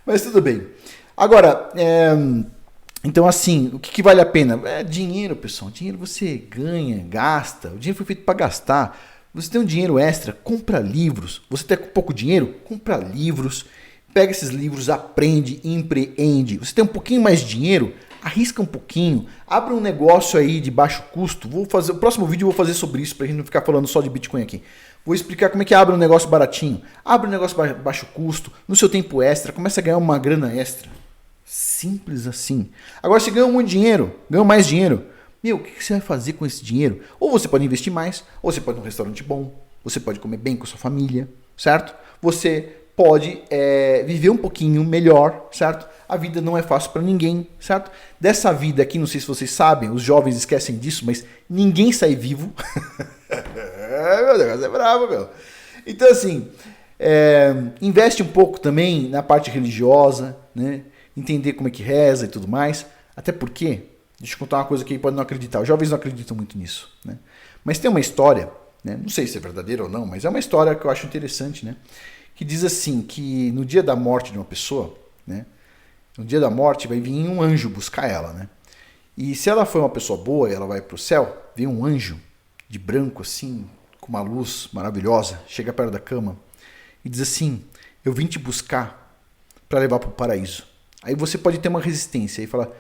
Mas tudo bem. Agora, então assim, o que vale a pena? É dinheiro, pessoal. Dinheiro você ganha, gasta. O dinheiro foi feito para gastar. Você tem um dinheiro extra, compra livros. Você tem pouco dinheiro, compra livros. Pega esses livros, aprende, empreende. Você tem um pouquinho mais de dinheiro, arrisca um pouquinho, abre um negócio aí de baixo custo. O próximo vídeo eu vou fazer sobre isso, pra gente não ficar falando só de Bitcoin aqui. Vou explicar como é que abre um negócio baratinho. Abre um negócio baixo custo, no seu tempo extra, começa a ganhar uma grana extra. Simples assim. Agora, se ganha muito dinheiro, ganha mais dinheiro, meu, o que você vai fazer com esse dinheiro? Ou você pode investir mais, ou você pode ir num restaurante bom, você pode comer bem com a sua família, certo? Você pode viver um pouquinho melhor, certo? A vida não é fácil para ninguém, certo? Dessa vida aqui, não sei se vocês sabem, os jovens esquecem disso, mas ninguém sai vivo. Meu Deus, é bravo, meu. Então, assim, investe um pouco também na parte religiosa, né? Entender como é que reza e tudo mais. Até porque, deixa eu contar uma coisa que aí pode não acreditar. Os jovens não acreditam muito nisso, né? Mas tem uma história, né? Não sei se é verdadeira ou não, mas é uma história que eu acho interessante, né? Que diz assim, que no dia da morte de uma pessoa, né? No dia da morte vai vir um anjo buscar ela, né? E se ela for uma pessoa boa e ela vai para o céu, vem um anjo de branco assim, com uma luz maravilhosa, chega perto da cama e diz assim, eu vim te buscar para levar para o paraíso. Aí você pode ter uma resistência e fala,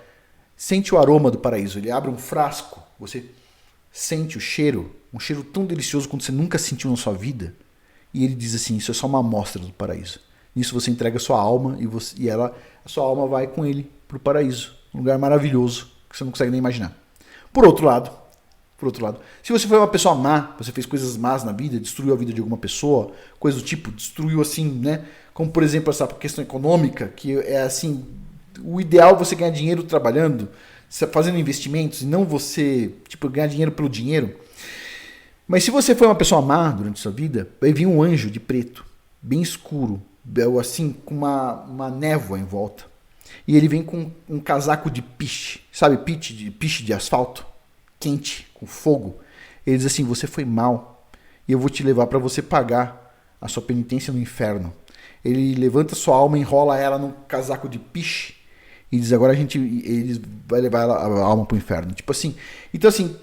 sente o aroma do paraíso. Ele abre um frasco, você sente o cheiro, um cheiro tão delicioso quanto você nunca sentiu na sua vida. E ele diz assim, isso é só uma amostra do paraíso. Nisso você entrega a sua alma e a sua alma vai com ele para o paraíso. Um lugar maravilhoso que você não consegue nem imaginar. Por outro lado, se você foi uma pessoa má, você fez coisas más na vida, destruiu a vida de alguma pessoa, coisa do tipo, destruiu assim, né? Como por exemplo essa questão econômica, que é assim, o ideal é você ganhar dinheiro trabalhando, fazendo investimentos, e não você, tipo, ganhar dinheiro pelo dinheiro. Mas se você foi uma pessoa má durante a sua vida, vai vir um anjo de preto, bem escuro, assim, com uma névoa em volta. E ele vem com um casaco de piche, sabe, piche de asfalto, quente, com fogo. Ele diz assim, você foi mal, e eu vou te levar para você pagar a sua penitência no inferno. Ele levanta sua alma, enrola ela num casaco de piche, e diz, agora ele vai levar a alma para o inferno. Tipo assim, então assim,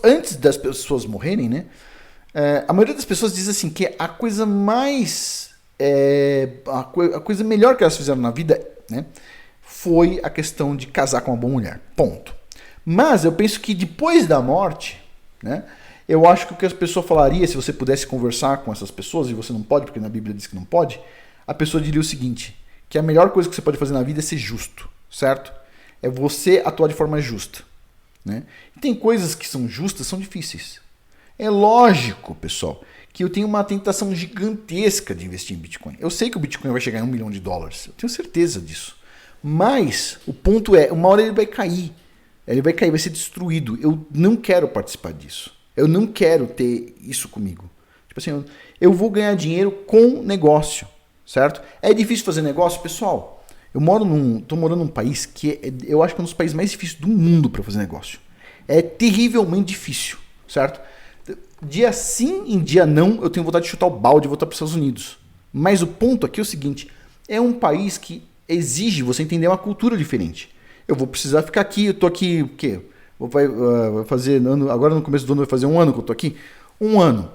antes das pessoas morrerem, né? A maioria das pessoas diz assim que a coisa mais a coisa melhor que elas fizeram na vida, né, foi a questão de casar com uma boa mulher. Ponto. Mas eu penso que depois da morte, né, eu acho que o que as pessoas falariam, se você pudesse conversar com essas pessoas, e você não pode, porque na Bíblia diz que não pode, a pessoa diria o seguinte, que a melhor coisa que você pode fazer na vida é ser justo, certo? É você atuar de forma justa. Né? E tem coisas que são justas, são difíceis. É lógico, pessoal, que eu tenho uma tentação gigantesca de investir em Bitcoin. Eu sei que o Bitcoin vai chegar a $1 milhão, eu tenho certeza disso. Mas o ponto é, uma hora ele vai cair. Ele vai cair, vai ser destruído. Eu não quero participar disso. Eu não quero ter isso comigo. Tipo assim, eu vou ganhar dinheiro com negócio, certo? É difícil fazer negócio, pessoal. Tô morando num país que eu acho que é um dos países mais difíceis do mundo para fazer negócio. É terrivelmente difícil, certo? Dia sim em dia não, eu tenho vontade de chutar o balde e voltar para os Estados Unidos. Mas o ponto aqui é o seguinte, é um país que exige você entender uma cultura diferente. Eu vou precisar ficar aqui, eu tô aqui, o quê? Vai fazer, agora no começo do ano vai fazer um ano que eu tô aqui? Um ano.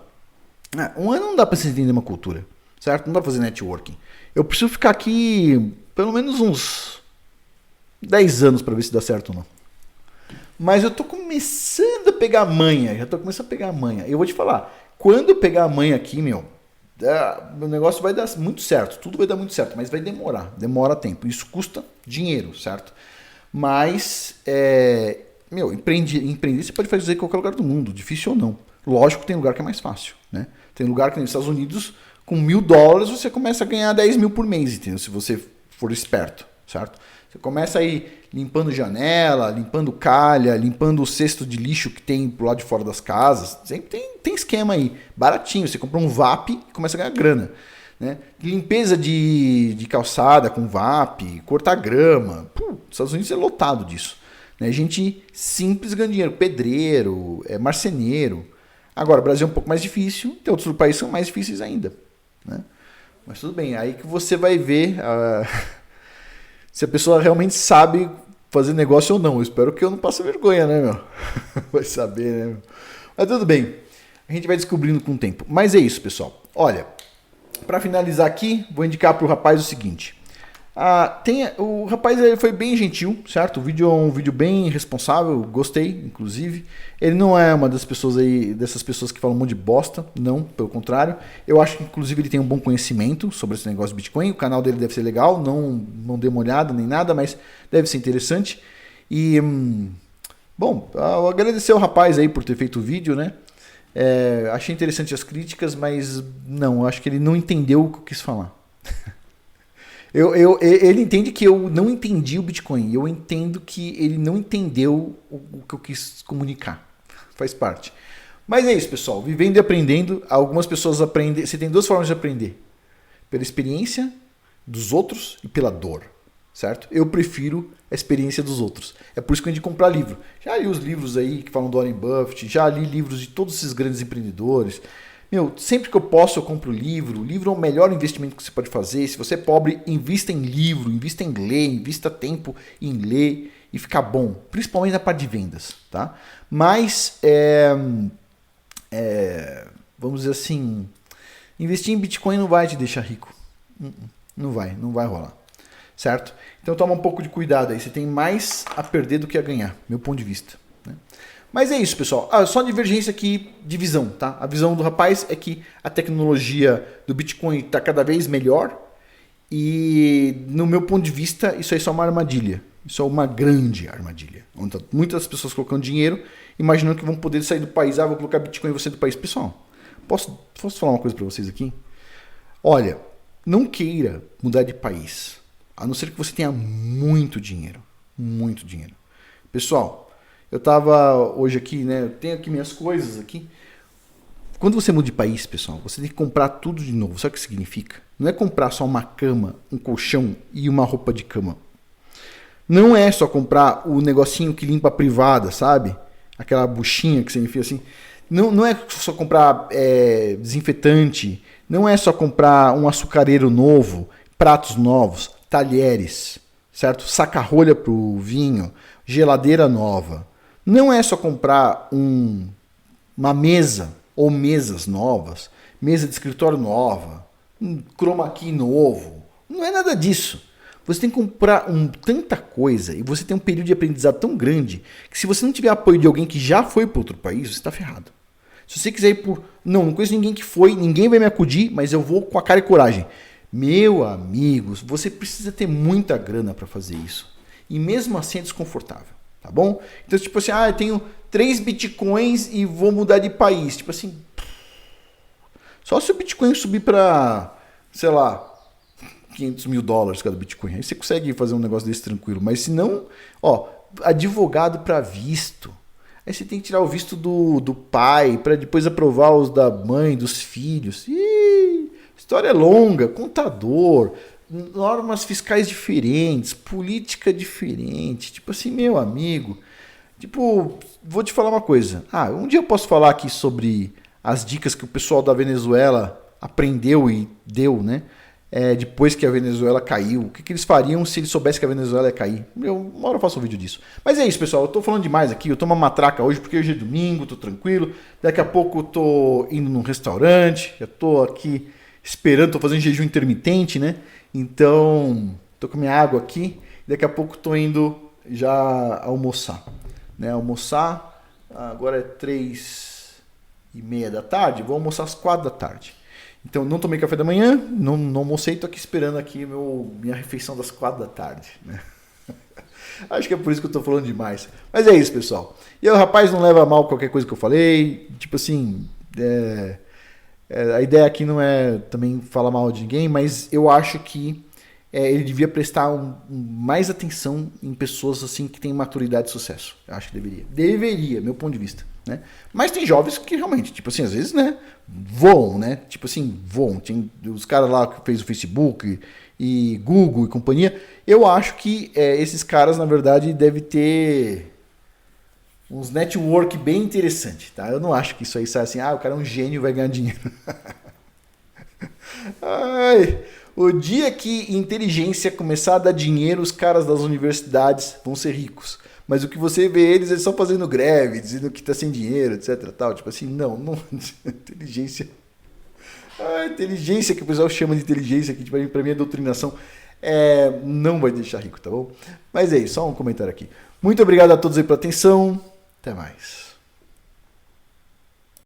Um ano não dá para você entender uma cultura, certo? Não dá para fazer networking. Eu preciso ficar aqui pelo menos uns 10 anos para ver se dá certo ou não. Mas eu tô começando a pegar a manha. Eu vou te falar, quando eu pegar a manha aqui, meu negócio vai dar muito certo. Tudo vai dar muito certo, mas vai demorar. Demora tempo. Isso custa dinheiro, certo? Mas, empreender você pode fazer em qualquer lugar do mundo, difícil ou não. Lógico que tem lugar que é mais fácil, né? Tem lugar que nos Estados Unidos, com $1.000 você começa a ganhar 10 mil por mês, entendeu? Se você for esperto, certo? Você começa aí limpando janela, limpando calha, limpando o cesto de lixo que tem pro lado de fora das casas. Sempre tem esquema aí, baratinho. Você compra um VAP e começa a ganhar grana. Né? Limpeza de calçada com VAP, cortar grama. Nos Estados Unidos é lotado disso. Né? Gente simples ganha dinheiro, pedreiro, marceneiro. Agora, o Brasil é um pouco mais difícil, tem outros países que são mais difíceis ainda. Né? Mas tudo bem, aí que você vai ver se a pessoa realmente sabe fazer negócio ou não. Eu espero que eu não passe vergonha, né, meu? Vai saber, né, meu? Mas tudo bem, a gente vai descobrindo com o tempo. Mas é isso, pessoal. Olha, para finalizar aqui, vou indicar para o rapaz o seguinte. O rapaz ele foi bem gentil, certo? O vídeo é um vídeo bem responsável, gostei, inclusive. Ele não é uma das pessoas aí, dessas pessoas que falam um monte de bosta, não, pelo contrário. Eu acho que inclusive ele tem um bom conhecimento sobre esse negócio de Bitcoin. O canal dele deve ser legal, não dei uma olhada nem nada, mas deve ser interessante. E, bom, eu agradecer ao rapaz aí por ter feito o vídeo, né? Achei interessante as críticas, mas não, eu acho que ele não entendeu o que eu quis falar. Ele entende que eu não entendi o Bitcoin. Eu entendo que ele não entendeu o que eu quis comunicar. Faz parte. Mas é isso, pessoal. Vivendo e aprendendo. Algumas pessoas aprendem. Você tem duas formas de aprender: pela experiência dos outros e pela dor. Certo? Eu prefiro a experiência dos outros. É por isso que eu indico comprar livro. Já li os livros aí que falam do Warren Buffett. Já li livros de todos esses grandes empreendedores. Sempre que eu posso eu compro livro. O livro é o melhor investimento que você pode fazer. Se você é pobre, invista em livro, invista em ler, invista tempo em ler e ficar bom. Principalmente na parte de vendas. Tá? Mas, vamos dizer assim, investir em Bitcoin não vai te deixar rico. Não vai rolar. Certo? Então toma um pouco de cuidado aí. Você tem mais a perder do que a ganhar, meu ponto de vista. Né? Mas é isso, pessoal. Só divergência aqui de visão, tá? A visão do rapaz é que a tecnologia do Bitcoin está cada vez melhor e, no meu ponto de vista, isso aí é só uma armadilha. Isso é uma grande armadilha. Onde tá muitas pessoas colocando dinheiro, imaginando que vão poder sair do país. Vou colocar Bitcoin e você do país. Pessoal, posso falar uma coisa para vocês aqui? Olha, não queira mudar de país, a não ser que você tenha muito dinheiro. Muito dinheiro. Pessoal, eu estava hoje aqui, né? Eu tenho aqui minhas coisas aqui. Quando você muda de país, pessoal, você tem que comprar tudo de novo. Sabe o que significa? Não é comprar só uma cama, um colchão e uma roupa de cama. Não é só comprar o negocinho que limpa a privada, sabe? Aquela buchinha que você enfia assim. Não é só comprar desinfetante. Não é só comprar um açucareiro novo, pratos novos, talheres, certo? Saca-rolha para o vinho, geladeira nova. Não é só comprar uma mesa ou mesas novas, mesa de escritório nova, um chroma key novo. Não é nada disso. Você tem que comprar tanta coisa e você tem um período de aprendizado tão grande que se você não tiver apoio de alguém que já foi para outro país, você está ferrado. Se você quiser ir por... Não conheço ninguém que foi, ninguém vai me acudir, mas eu vou com a cara e coragem. Meu amigo, você precisa ter muita grana para fazer isso. E mesmo assim é desconfortável. Tá bom? Então, tipo assim, eu tenho 3 bitcoins e vou mudar de país. Tipo assim, só se o Bitcoin subir para, sei lá, $500 mil cada Bitcoin. Aí você consegue fazer um negócio desse tranquilo. Mas se não, advogado para visto. Aí você tem que tirar o visto do pai para depois aprovar os da mãe, dos filhos. História é longa, contador, normas fiscais diferentes, política diferente. Tipo assim, meu amigo. Tipo, vou te falar uma coisa. Um dia eu posso falar aqui sobre as dicas que o pessoal da Venezuela aprendeu e deu, né? Depois que a Venezuela caiu. O que eles fariam se eles soubessem que a Venezuela ia cair? Uma hora eu faço um vídeo disso. Mas é isso, pessoal. Eu tô falando demais aqui. Eu tô uma matraca hoje porque hoje é domingo, tô tranquilo. Daqui a pouco eu tô indo num restaurante. Já tô aqui esperando, tô fazendo jejum intermitente, né? Então, tô com minha água aqui. Daqui a pouco tô indo já almoçar. Né? Almoçar, agora é 3:30 da tarde. Vou almoçar às 4 da tarde. Então, não tomei café da manhã, não almocei, tô aqui esperando aqui minha refeição das 4 da tarde. Né? Acho que é por isso que eu tô falando demais. Mas é isso, pessoal. E o rapaz não leva a mal qualquer coisa que eu falei. Tipo assim, a ideia aqui não é também falar mal de ninguém, mas eu acho que ele devia prestar mais atenção em pessoas assim que têm maturidade e sucesso. Eu acho que deveria. Deveria, meu ponto de vista. Né? Mas tem jovens que realmente, tipo assim, às vezes, né, voam, né? Tipo assim, voam. Tem os caras lá que fez o Facebook e Google e companhia. Eu acho que esses caras, na verdade, devem ter uns network bem interessante, tá? Eu não acho que isso aí sai assim, o cara é um gênio e vai ganhar dinheiro. Ai, o dia que inteligência começar a dar dinheiro, os caras das universidades vão ser ricos. Mas o que você vê eles só fazendo greve, dizendo que tá sem dinheiro, etc. Tal. Tipo assim, não inteligência. A inteligência que o pessoal chama de inteligência, que pra mim é doutrinação, não vai deixar rico, tá bom? Mas é isso, só um comentário aqui. Muito obrigado a todos aí pela atenção. Até mais.